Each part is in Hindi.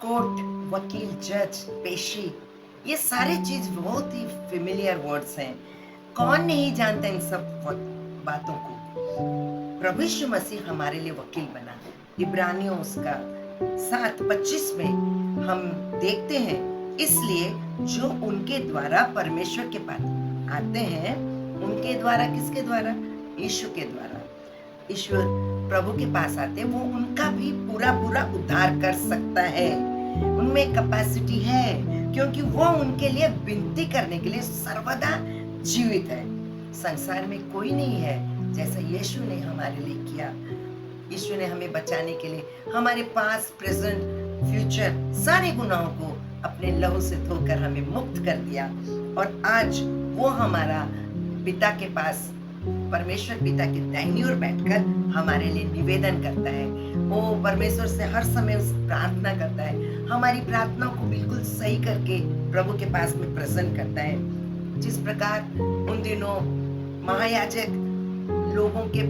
कोर्ट, वकील, जज, पेशी, ये सारी चीज बहुत ही फेमिलियर वर्ड्स हैं। कौन नहीं जानता इन सब बातों को। प्रभु यीशु मसीह हमारे लिए वकील बना। इब्रानियों उसका 7:25 में हम देखते हैं, इसलिए जो उनके द्वारा परमेश्वर के पास आते हैं, उनके द्वारा, किसके द्वारा? यीशु के द्वारा। ईश्वर प्रभु के पास आते हैं, वो उनका भी पूरा पूरा उद्धार कर सकता है। उनमें कैपेसिटी है, क्योंकि वो उनके लिए विनती करने के लिए सर्वदा जीवित है। संसार में कोई नहीं है जैसा यीशु ने हमारे लिए किया। यीशु ने हमें बचाने के लिए हमारे पास, प्रेजेंट, फ्यूचर सारे गुनाहों को अपने लहू से धोकर हमें मुक्त कर दिया। और आज वो हमारा पिता के पास, परमेश्वर पिता के दाहिनी ओर बैठकर हमारे लिए निवेदन करता है। वो परमेश्वर से हर समय उस प्रार्थना करता है, हमारी प्रार्थनाओं को बिल्कुल सही करके प्रभु के पास में प्रेजेंट करता है। जिस प्रकार उन दिनों महायाजक लोगों के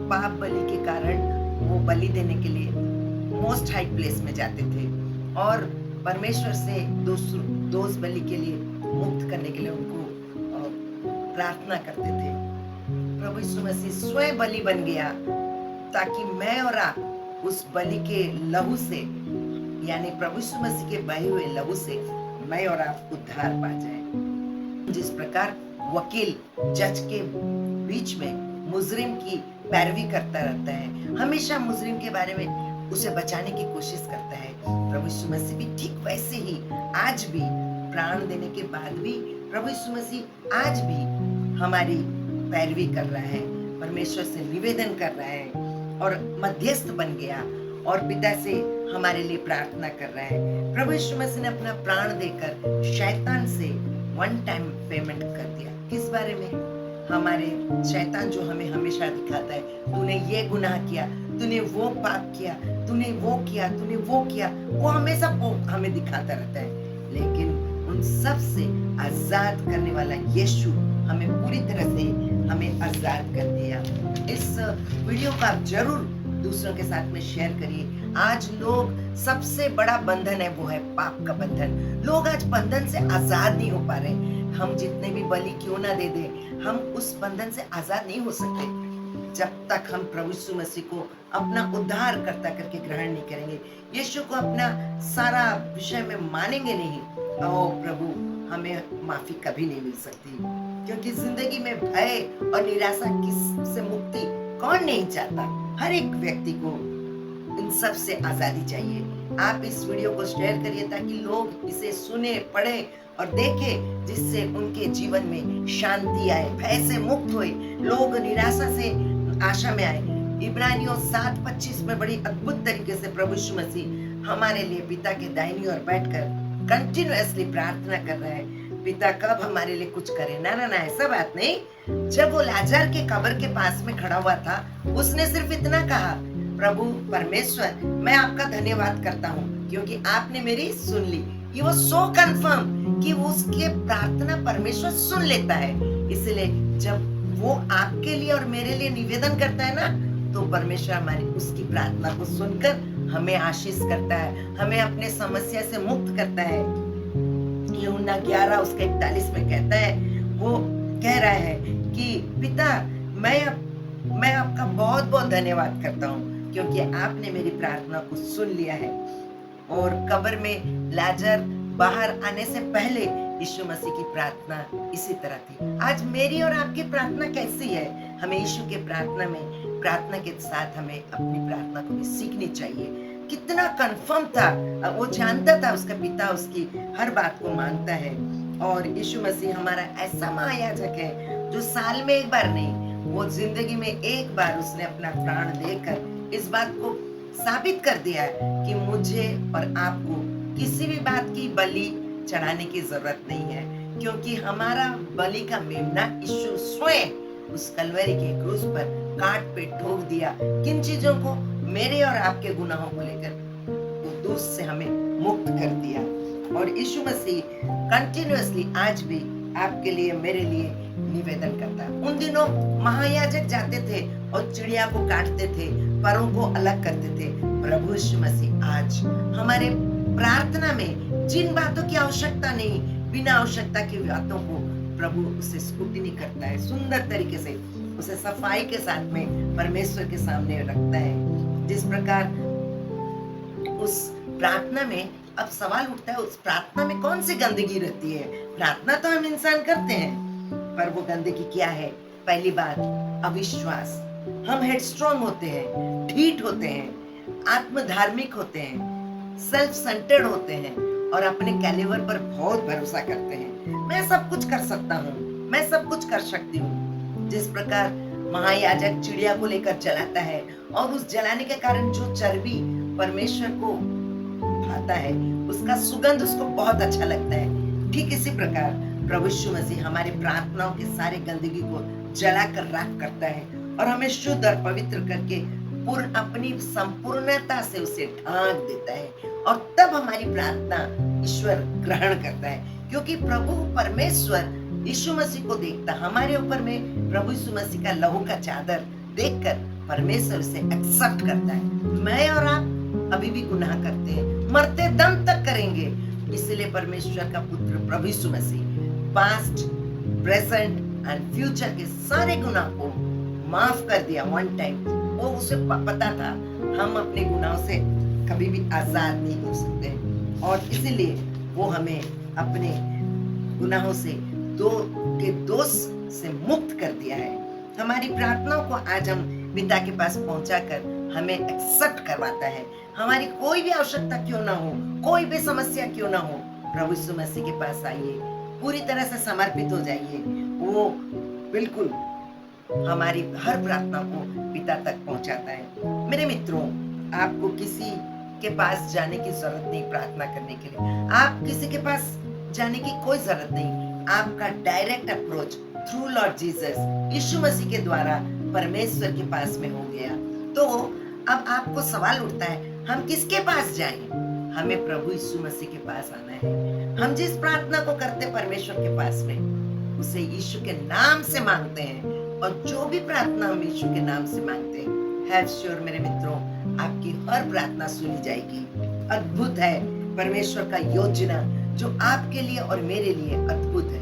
पाप बलि के कारण वो बलि देने के लिए मोस्ट हाई प्लेस में जाते थे और परमेश्वर से दोष बलि के लिए मुक्त करने के लिए उनको प्रार्थना करते थे। प्रभु यीशु मसीह स्वयं बलि बन गया ताकि मैं और आप उस बलि के लहू से, यानी प्रभु यीशु मसीह के बहे हुए लहू से मैं और आप उद्धार पा जाए। जिस प्रकार वकील जज के बीच में मुजरिम की पैरवी करता रहता है, हमेशा मुजरिम के बारे में उसे बचाने की कोशिश करता है, प्रभु यीशु मसीह भी ठीक वैसे ही आज भी प्राण देने के बाद भी प्रभु यीशु मसीह आज भी हमारी पैरवी कर रहा है, परमेश्वर से निवेदन कर रहा है और मध्यस्थ बन गया और पिता से हमारे लिए प्रार्थना कर रहा है। प्रभु यीशु मसीह ने अपना प्राण देकर शैतान से वन टाइम पेमेंट कर दिया। किस बारे में? हमारे शैतान जो हमें हमेशा दिखाता है, तूने ये गुनाह किया, तूने वो पाप किया, तूने वो किया, तूने वो किया, वो हमेशा हमें दिखाता रहता है। लेकिन उन सब से आजाद करने वाला यीशु हमें पूरी तरह से हमें आजाद कर दिया। इस वीडियो को आप जरूर दूसरों के साथ में शेयर करिए। आज लोग, सबसे बड़ा बंधन है वो है पाप का बंधन। लोग आज बंधन से आजाद नहीं हो पा रहे। हम जितने भी बलि क्यों ना दे दे, हम उस बंधन से आजाद नहीं हो सकते जब तक हम प्रभु यीशु मसीह को अपना उद्धार करता करके ग्रहण नहीं करेंगे, यीशु को अपना सारा विषय में मानेंगे नहीं। ओ प्रभु, हमें माफी कभी नहीं मिल सकती, क्योंकि जिंदगी में भय और निराशा से मुक्ति कौन नहीं चाहता। हर एक व्यक्ति को इन सब से आजादी चाहिए। आप इस वीडियो को शेयर करिए ताकि लोग इसे सुने, पढ़े और देखें, जिससे उनके जीवन में शांति आए, भय से मुक्त होए, लोग निराशा से आशा में आए। इब्रानियों 7:25 में बड़ी अद्भुत तरीके से प्रभु यीशु मसीह हमारे लिए पिता के दाहिनी ओर बैठकर कंटिन्यूअसली प्रार्थना कर रहा है। पिता कब हमारे लिए कुछ करे? ना ना ना, ऐसा बात नहीं। जब वो लाजर के कब्र के पास में खड़ा हुआ था, उसने सिर्फ इतना कहा, प्रभु परमेश्वर, मैं आपका धन्यवाद करता हूँ क्योंकि आपने मेरी सुन ली। ये वो सो कंफर्म कि वो उसके प्रार्थना परमेश्वर सुन लेता है। इसलिए जब वो आपके लिए और मेरे लिए निवेदन करता है ना, तो परमेश्वर हमारी उसकी प्रार्थना को सुनकर हमें आशीष करता है, हमें अपने समस्या से मुक्त करता है। यूहन्ना 11 उसके 41 में कहता है, वो कह रहा है कि पिता, मैं आपका बहुत बहुत धन्यवाद करता हूँ क्योंकि आपने मेरी प्रार्थना को सुन लिया है। और कब्र में लाजर बाहर आने से पहले यीशु मसीह की प्रार्थना इसी तरह थी। आज मेरी और आपकी प्रार्थना कैसी है? हमें यीशु के प्रार्थना के साथ हमें अपनी प्रार्थना को भी सीखनी चाहिए। कितना कंफर्म था, वो जानता था उसका पिता उसकी हर बात को मानता है। और यीशु मसीह हमारा ऐसा महायाजक है जो साल में एक बार नहीं, वो जिंदगी में एक बार उसने अपना प्राण देकर इस बात को साबित कर दिया है कि मुझे और आपको किसी भी बात की बलि चढ़ाने की जरूरत नहीं है, क्योंकि हमारा बलि का मेमना यीशु स्वयं उस कलवरी के क्रूस पर काट पे ठोक दिया। किन चीजों को? मेरे और आपके गुनाहों को लेकर वो दोष से हमें मुक्त कर दिया। और यीशु मसीह कंटिन्यूअसली आज भी आपके लिए, मेरे लिए निवेदन करता है। उन दिनों महायाजक जाते थे और चिड़िया को काटते थे, परों को अलग करते थे। प्रभु यीशु मसीह आज हमारे प्रार्थना में जिन बातों की आवश्यकता नहीं, बिना आवश्यकता की बातों को प्रभु उसे स्क्रूटिनी करता है, सुंदर तरीके से उसे सफाई के साथ में परमेश्वर के सामने रखता है। जिस प्रकार उस प्रार्थना में अब सवाल उठता है, उस प्रार्थना में कौन सी गंदगी रहती है? प्रार्थना तो हम इंसान करते हैं, पर वो गंदगी क्या है? पहली बात, अविश्वास। हम हेडस्ट्रॉन्ग होते हैं, ढीठ होते हैं, आत्मधार्मिक होते हैं, सेल्फ सेंटर्ड होते हैं और अपने कैलिबर पर बहुत भरोसा करते हैं। मैं सब कुछ कर सकता हूँ, मैं सब कुछ कर सकती हूँ। जिस प्रकार महायाजक चिड़िया को लेकर जलाता है और उस जलाने के कारण जो चर्बी परमेश्वर को भाता है, उसका सुगंध उसको बहुत अच्छा लगता है। ठीक इसी प्रकार प्रभु यीशु मसीह हमारे प्रार्थनाओं के सारे गंदगी को जलाकर राख करता है और हमें शुद्ध और पवित्र करके पूर्ण अपनी संपूर्णता से उसे ढांक देता है और तब हमारी प्रार्थना ईश्वर ग्रहण करता है। क्योंकि प्रभु परमेश्वर यीशु मसीह को देखता, हमारे ऊपर में प्रभु यीशु मसीह का लहू का चादर देखकर परमेश्वर उसे एक्सेप्ट करता है। मैं और आप अभी भी गुनाह करते हैं, मरते दम तक करेंगे। इसलिए परमेश्वर का पुत्र प्रभु यीशु मसीह पास्ट, प्रेजेंट एंड फ्यूचर के सारे गुनाह को माफ कर दिया वन टाइम। वो उसे पता था हम अपने गुनाहों से कभी भी आजाद नहीं हो सकते और इसीलिए वो हमें अपने गुनाहों से दोष से मुक्त कर दिया है। हमारी प्रार्थनाओं को आज हम पिता के पास पहुंचाकर हमें एक्सेप्ट करवाता है। हमारी कोई भी आवश्यकता क्यों ना हो, कोई भी समस्या क्यों ना हो, प्रभु यीशु मसीह के पास आइए, पूरी तरह से समर्पित हो जाइए। वो बिल्कुल हमारी हर प्रार्थना को पिता तक पहुंचाता है। मेरे मित्रों, आपको किसी के पास जाने की जरूरत नहीं प्रार्थना करने के लिए। आप किसी के पास जाने की कोई जरूरत नहीं। आपका direct approach through Lord Jesus, यीशु मसीह के द्वारा परमेश्वर के पास में हो गया। तो अब आपको सवाल उठता है, हम किसके पास जाएं? हमें प्रभु यीशु मसीह के पास आना है। हम जिस प्रार्थना को करते परमेश्वर के पास में, उसे यीशु के नाम से मांगते हैं और जो भी प्रार्थना हम यीशु के नाम से मांगते हैं, हैव श्योर मेरे मित्रों, आपकी हर प्रार्थना सुनी जाएगी। अद्भुत है परमेश्वर का योजना जो आपके लिए और मेरे लिए अद्भुत है।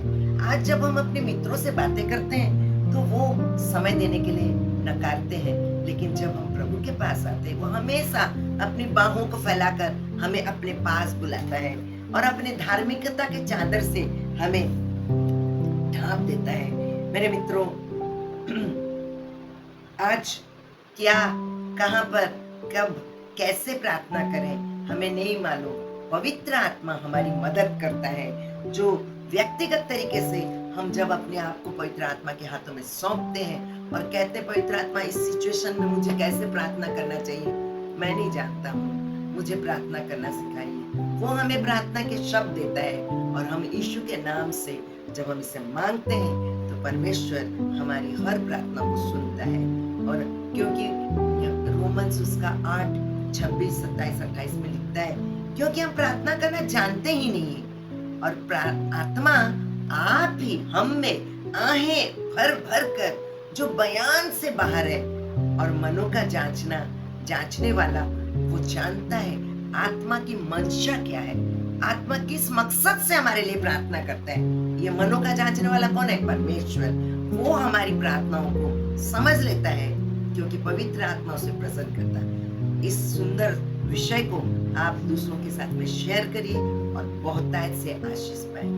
आज जब हम अपने मित्रों से बातें करते हैं तो वो समय देने के लिए नकारते हैं, लेकिन जब हम प्रभु के पास आते हैं, वो हमेशा अपनी बाहों को फैलाकर हमें अपने पास बुलाता है और अपने धार्मिकता के चादर से हमें ढांप देता है। मेरे मित्रों, आज क्या, कहां पर, कब, कैसे प्रार्थना करें हमें नहीं मालूम। पवित्र आत्मा हमारी मदद करता है, जो व्यक्तिगत तरीके से हम जब अपने आप को पवित्र आत्मा के हाथों में सौंपते हैं और कहते हैं, पवित्र आत्मा इस सिचुएशन में मुझे कैसे प्रार्थना करना चाहिए, मैं नहीं जानता हूँ, मुझे प्रार्थना करना सिखाइए। वो हमें प्रार्थना के शब्द देता है और हम यीशु के नाम से जब हम इसे मांगते हैं तो परमेश्वर हमारी हर प्रार्थना को सुनता है। और क्योंकि रोमन्स उसका 8, 26, 27, 28 में लिखता है, क्योंकि हम प्रार्थना करना जानते ही नहीं और आत्मा आप ही हम में आहें भर भर कर जो बयान से बाहर है, और मनों का जांचने वाला वो जानता है आत्मा की मंशा क्या है, आत्मा किस मकसद से हमारे लिए प्रार्थना करता है। ये मनों का जांचने वाला कौन है? परमेश्वर। वो हमारी प्रार्थनाओं को समझ लेता है क्योंकि पवित्र आत्मा उसे प्रसन्न करता है। इस सुंदर विषय को आप दूसरों के साथ में शेयर करिए और बहुतायत से आशीष पाएं।